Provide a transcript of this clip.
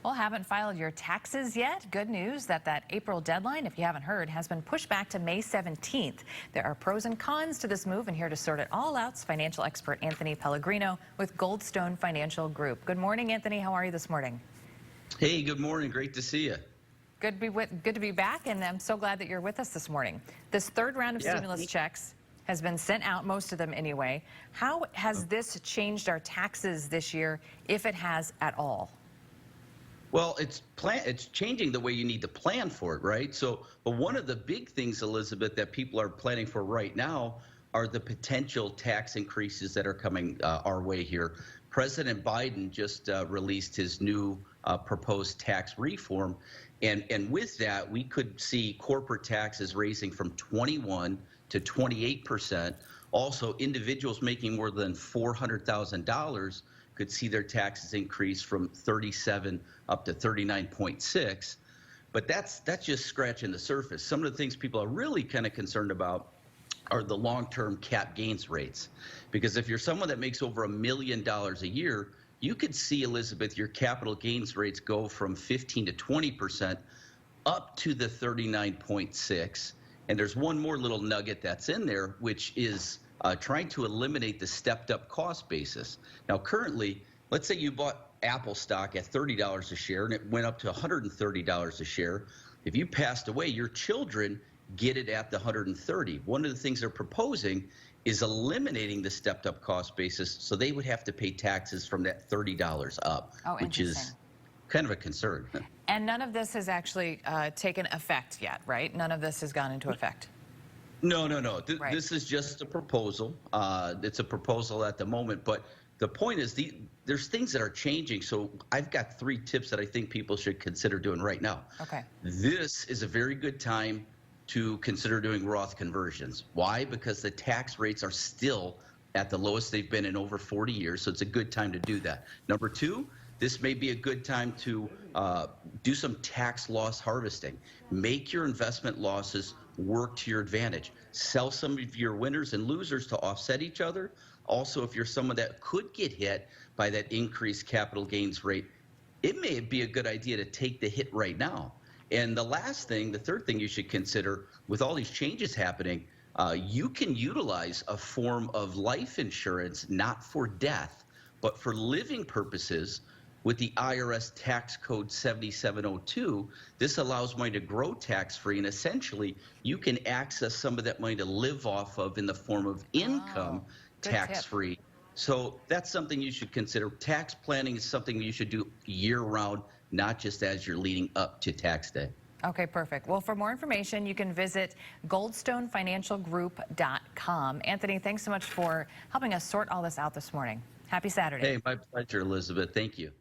Well, haven't filed your taxes yet? Good news that April deadline, if you haven't heard, has been pushed back to May 17th. There are pros and cons to this move, and here to sort it all out is financial expert Anthony Pellegrino with Goldstone Financial Group. Good morning, Anthony. How are you this morning? Hey, good morning. Great to see you. Good to be back, and I'm so glad that you're with us this morning. This third round of stimulus checks has been sent out, most of them anyway. How has this changed our taxes this year, if it has at all? Well, it's changing the way you need to plan for it, right? So, but one of the big things, Elizabeth, that people are planning for right now are the potential tax increases that are coming our way here. President Biden just released his new proposed tax reform, and with that, we could see corporate taxes raising from 21 to 28%. Also, individuals making more than $400,000 could see their taxes increase from 37 up to 39.6. But that's just scratching the surface. Some of the things people are really kind of concerned about are the long-term cap gains rates. Because if you're someone that makes over $1 million a year, you could see, Elizabeth, your capital gains rates go from 15 to 20% up to the 39.6. And there's one more little nugget that's in there, which is trying to eliminate the stepped up cost basis. Now, currently, let's say you bought Apple stock at $30 a share and it went up to $130 a share. If you passed away, your children get it at the 130. One of the things they're proposing is eliminating the stepped up cost basis, so they would have to pay taxes from that $30 up, which is kind of a concern. And none of this has actually taken effect yet, right? None of this has gone into effect. No. This is just a proposal. It's a proposal at the moment, but the point is there's things that are changing. So I've got 3 tips that I think people should consider doing right now. Okay. This is a very good time to consider doing Roth conversions. Why? Because the tax rates are still at the lowest they've been in over 40 years, so it's a good time to do that. Number 2, this may be a good time to do some tax loss harvesting. Make your investment losses work to your advantage. Sell some of your winners and losers to offset each other. Also, if you're someone that could get hit by that increased capital gains rate, it may be a good idea to take the hit right now. And the third thing you should consider with all these changes happening, you can utilize a form of life insurance, not for death, but for living purposes. With the IRS tax code 7702, this allows money to grow tax-free, and essentially you can access some of that money to live off of in the form of income tax-free. So that's something you should consider. Tax planning is something you should do year-round, not just as you're leading up to tax day. Okay, perfect. Well, for more information, you can visit goldstonefinancialgroup.com. Anthony, thanks so much for helping us sort all this out this morning. Happy Saturday. Hey, my pleasure, Elizabeth. Thank you.